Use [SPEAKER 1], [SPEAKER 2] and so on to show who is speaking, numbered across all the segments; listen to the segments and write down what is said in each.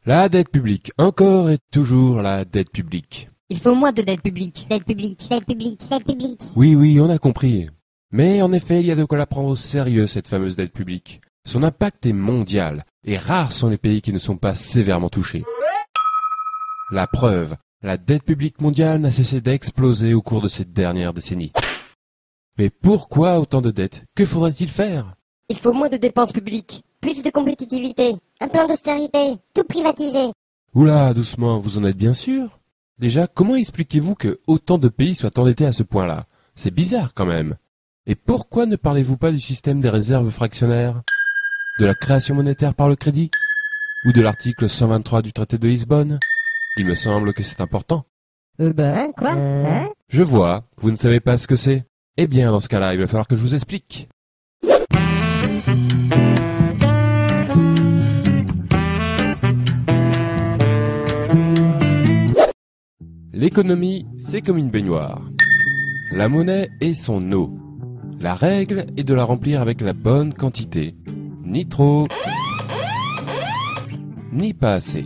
[SPEAKER 1] La dette publique, encore et toujours la dette publique.
[SPEAKER 2] Il faut moins de dette publique.
[SPEAKER 3] Dette publique, dette publique, dette publique.
[SPEAKER 1] Oui, on a compris. Mais en effet, il y a de quoi la prendre au sérieux, cette fameuse dette publique. Son impact est mondial, et rares sont les pays qui ne sont pas sévèrement touchés. La preuve, la dette publique mondiale n'a cessé d'exploser au cours de ces dernières décennies. Mais pourquoi autant de dettes? Que faudrait-il faire?
[SPEAKER 2] Il faut moins de dépenses publiques.
[SPEAKER 3] Plus de compétitivité, un plan d'austérité, tout privatiser.
[SPEAKER 1] Oula, doucement, vous en êtes bien sûr? Déjà, comment expliquez-vous que autant de pays soient endettés à ce point-là? C'est bizarre quand même. Et pourquoi ne parlez-vous pas du système des réserves fractionnaires? De la création monétaire par le crédit? Ou de l'article 123 du traité de Lisbonne? Il me semble que c'est important.
[SPEAKER 3] Quoi
[SPEAKER 1] Je vois, vous ne savez pas ce que c'est. Eh bien, dans ce cas-là, il va falloir que je vous explique. L'économie, c'est comme une baignoire. La monnaie est son eau. La règle est de la remplir avec la bonne quantité. Ni trop, ni pas assez.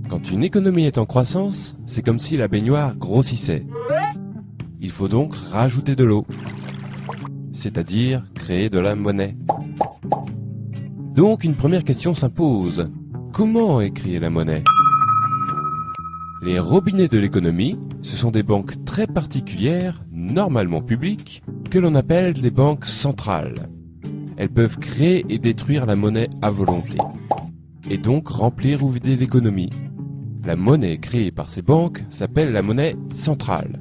[SPEAKER 1] Quand une économie est en croissance, c'est comme si la baignoire grossissait. Il faut donc rajouter de l'eau, c'est-à-dire créer de la monnaie. Donc une première question s'impose. Comment est créée la monnaie? Les robinets de l'économie, ce sont des banques très particulières, normalement publiques, que l'on appelle des banques centrales. Elles peuvent créer et détruire la monnaie à volonté, et donc remplir ou vider l'économie. La monnaie créée par ces banques s'appelle la monnaie centrale.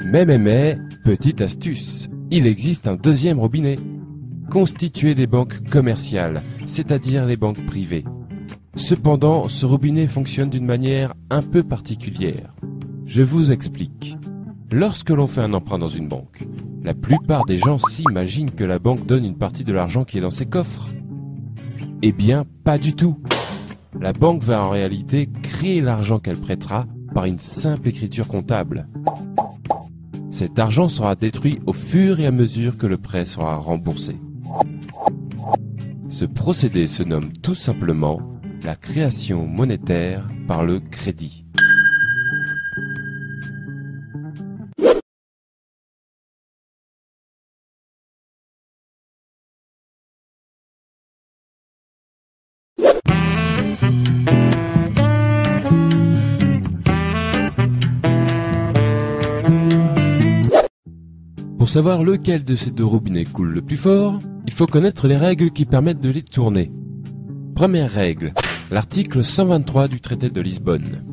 [SPEAKER 1] Mais, petite astuce, il existe un deuxième robinet, constitué des banques commerciales, c'est-à-dire les banques privées. Cependant, ce robinet fonctionne d'une manière un peu particulière. Je vous explique. Lorsque l'on fait un emprunt dans une banque, la plupart des gens s'imaginent que la banque donne une partie de l'argent qui est dans ses coffres. Eh bien, pas du tout. La banque va en réalité créer l'argent qu'elle prêtera par une simple écriture comptable. Cet argent sera détruit au fur et à mesure que le prêt sera remboursé. Ce procédé se nomme tout simplement la création monétaire par le crédit. Pour savoir lequel de ces deux robinets coule le plus fort, il faut connaître les règles qui permettent de les tourner. Première règle, l'article 123 du traité de Lisbonne.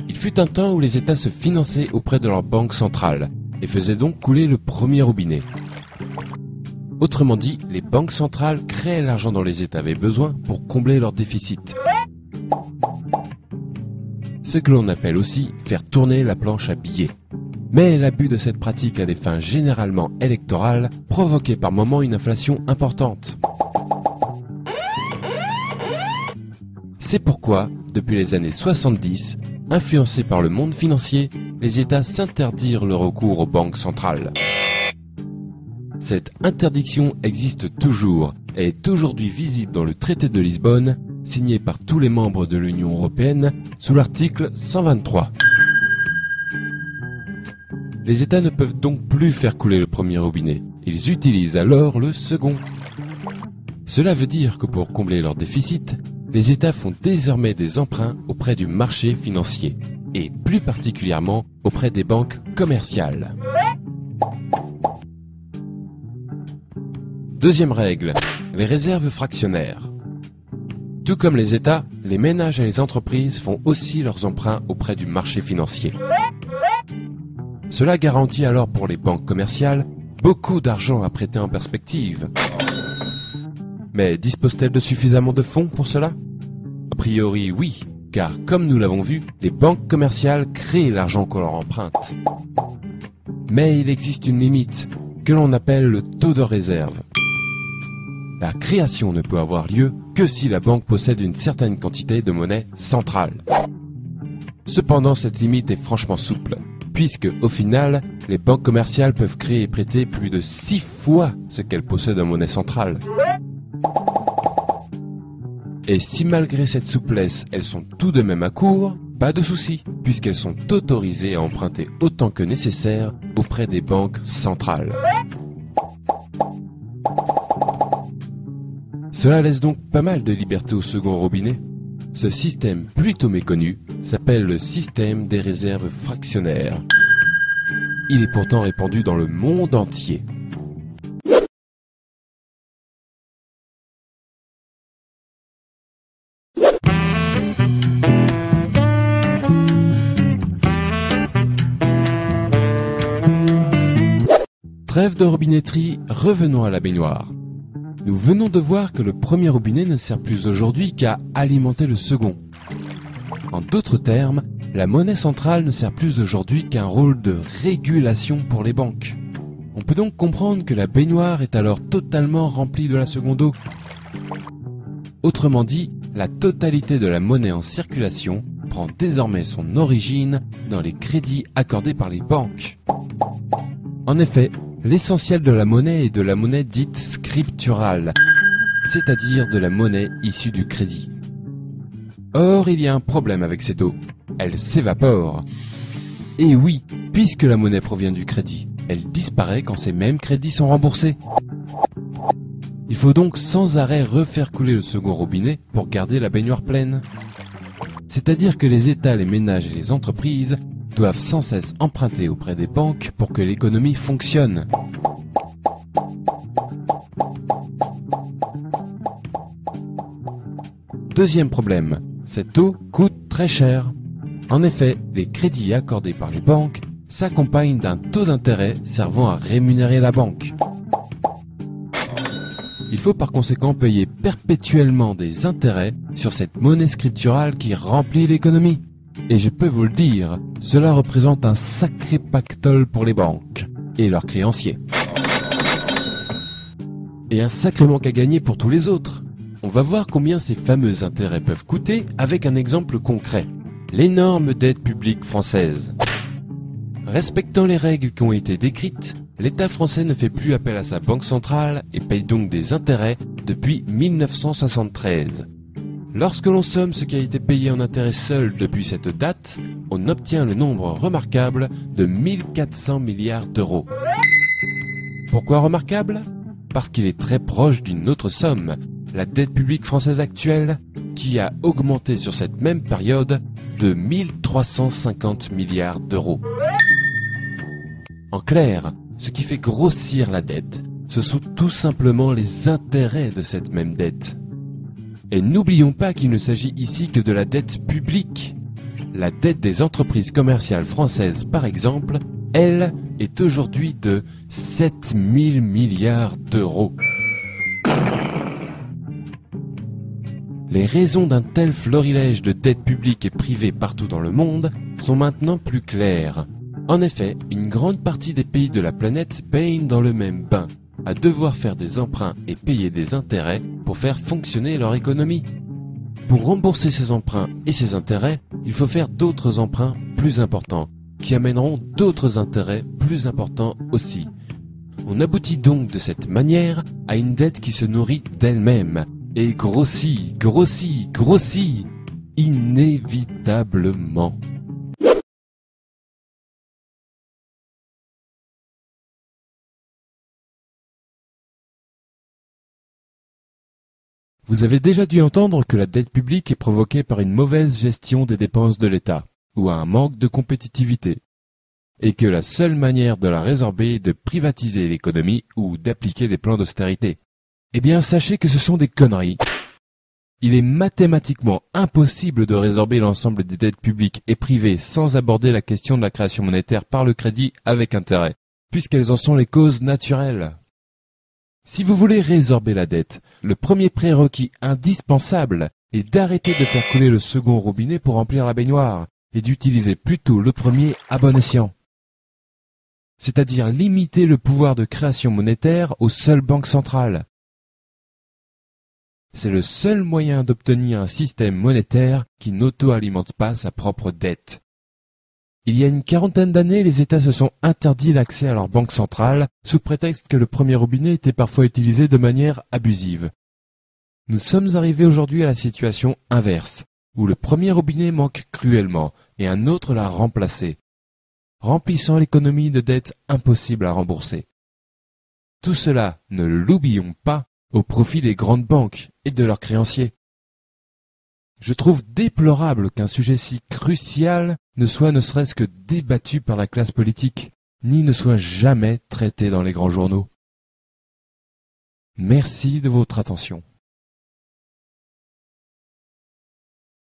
[SPEAKER 1] Il fut un temps où les États se finançaient auprès de leur banque centrale et faisaient donc couler le premier robinet. Autrement dit, les banques centrales créaient l'argent dont les États avaient besoin pour combler leur déficit. Ce que l'on appelle aussi faire tourner la planche à billets. Mais l'abus de cette pratique à des fins généralement électorales provoquait par moments une inflation importante. C'est pourquoi, depuis les années 70, influencés par le monde financier, les États s'interdirent le recours aux banques centrales. Cette interdiction existe toujours et est aujourd'hui visible dans le traité de Lisbonne, signé par tous les membres de l'Union européenne sous l'article 123. Les États ne peuvent donc plus faire couler le premier robinet. Ils utilisent alors le second. Cela veut dire que pour combler leur déficit, les États font désormais des emprunts auprès du marché financier, et plus particulièrement auprès des banques commerciales. Deuxième règle, les réserves fractionnaires. Tout comme les États, les ménages et les entreprises font aussi leurs emprunts auprès du marché financier. Cela garantit alors pour les banques commerciales beaucoup d'argent à prêter en perspective. Mais disposent-elles de suffisamment de fonds pour cela? A priori oui, car comme nous l'avons vu, les banques commerciales créent l'argent qu'on leur emprunte. Mais il existe une limite, que l'on appelle le taux de réserve. La création ne peut avoir lieu que si la banque possède une certaine quantité de monnaie centrale. Cependant, cette limite est franchement souple, puisque, au final, les banques commerciales peuvent créer et prêter plus de 6 fois ce qu'elles possèdent en monnaie centrale. Et si malgré cette souplesse, elles sont tout de même à court, pas de souci, puisqu'elles sont autorisées à emprunter autant que nécessaire auprès des banques centrales. Cela laisse donc pas mal de liberté au second robinet. Ce système plutôt méconnu s'appelle le système des réserves fractionnaires. Il est pourtant répandu dans le monde entier. Trêve de robinetterie, revenons à la baignoire. Nous venons de voir que le premier robinet ne sert plus aujourd'hui qu'à alimenter le second. En d'autres termes, la monnaie centrale ne sert plus aujourd'hui qu'un rôle de régulation pour les banques. On peut donc comprendre que la baignoire est alors totalement remplie de la seconde eau. Autrement dit, la totalité de la monnaie en circulation prend désormais son origine dans les crédits accordés par les banques. En effet, l'essentiel de la monnaie est de la monnaie dite scripturale, c'est-à-dire de la monnaie issue du crédit. Or, il y a un problème avec cette eau. Elle s'évapore. Et oui, puisque la monnaie provient du crédit, elle disparaît quand ces mêmes crédits sont remboursés. Il faut donc sans arrêt refaire couler le second robinet pour garder la baignoire pleine. C'est-à-dire que les États, les ménages et les entreprises doivent sans cesse emprunter auprès des banques pour que l'économie fonctionne. Deuxième problème, cette eau coûte très cher. En effet, les crédits accordés par les banques s'accompagnent d'un taux d'intérêt servant à rémunérer la banque. Il faut par conséquent payer perpétuellement des intérêts sur cette monnaie scripturale qui remplit l'économie. Et je peux vous le dire, cela représente un sacré pactole pour les banques et leurs créanciers. Et un sacré manque à gagner pour tous les autres. On va voir combien ces fameux intérêts peuvent coûter avec un exemple concret. L'énorme dette publique française. Respectant les règles qui ont été décrites, l'État français ne fait plus appel à sa banque centrale et paye donc des intérêts depuis 1973. Lorsque l'on somme ce qui a été payé en intérêts seul depuis cette date, on obtient le nombre remarquable de 1400 milliards d'euros. Pourquoi remarquable ? Parce qu'il est très proche d'une autre somme, la dette publique française actuelle, qui a augmenté sur cette même période de 1350 milliards d'euros. En clair, ce qui fait grossir la dette, ce sont tout simplement les intérêts de cette même dette. Et n'oublions pas qu'il ne s'agit ici que de la dette publique. La dette des entreprises commerciales françaises, par exemple, elle, est aujourd'hui de 7000 milliards d'euros. Les raisons d'un tel florilège de dettes publiques et privées partout dans le monde sont maintenant plus claires. En effet, une grande partie des pays de la planète baignent dans le même bain, à devoir faire des emprunts et payer des intérêts pour faire fonctionner leur économie. Pour rembourser ces emprunts et ces intérêts, il faut faire d'autres emprunts plus importants, qui amèneront d'autres intérêts plus importants aussi. On aboutit donc de cette manière à une dette qui se nourrit d'elle-même, et grossit, grossit, grossit, inévitablement. Vous avez déjà dû entendre que la dette publique est provoquée par une mauvaise gestion des dépenses de l'État, ou un manque de compétitivité, et que la seule manière de la résorber est de privatiser l'économie ou d'appliquer des plans d'austérité. Eh bien, sachez que ce sont des conneries. Il est mathématiquement impossible de résorber l'ensemble des dettes publiques et privées sans aborder la question de la création monétaire par le crédit avec intérêt, puisqu'elles en sont les causes naturelles. Si vous voulez résorber la dette, le premier prérequis indispensable est d'arrêter de faire couler le second robinet pour remplir la baignoire et d'utiliser plutôt le premier à bon escient. C'est-à-dire limiter le pouvoir de création monétaire aux seules banques centrales. C'est le seul moyen d'obtenir un système monétaire qui n'auto-alimente pas sa propre dette. Il y a une quarantaine d'années, les États se sont interdit l'accès à leur banque centrale sous prétexte que le premier robinet était parfois utilisé de manière abusive. Nous sommes arrivés aujourd'hui à la situation inverse, où le premier robinet manque cruellement et un autre l'a remplacé, remplissant l'économie de dettes impossibles à rembourser. Tout cela, ne l'oublions pas, au profit des grandes banques et de leurs créanciers. Je trouve déplorable qu'un sujet si crucial ne soit ne serait-ce que débattu par la classe politique, ni ne soit jamais traité dans les grands journaux. Merci de votre attention.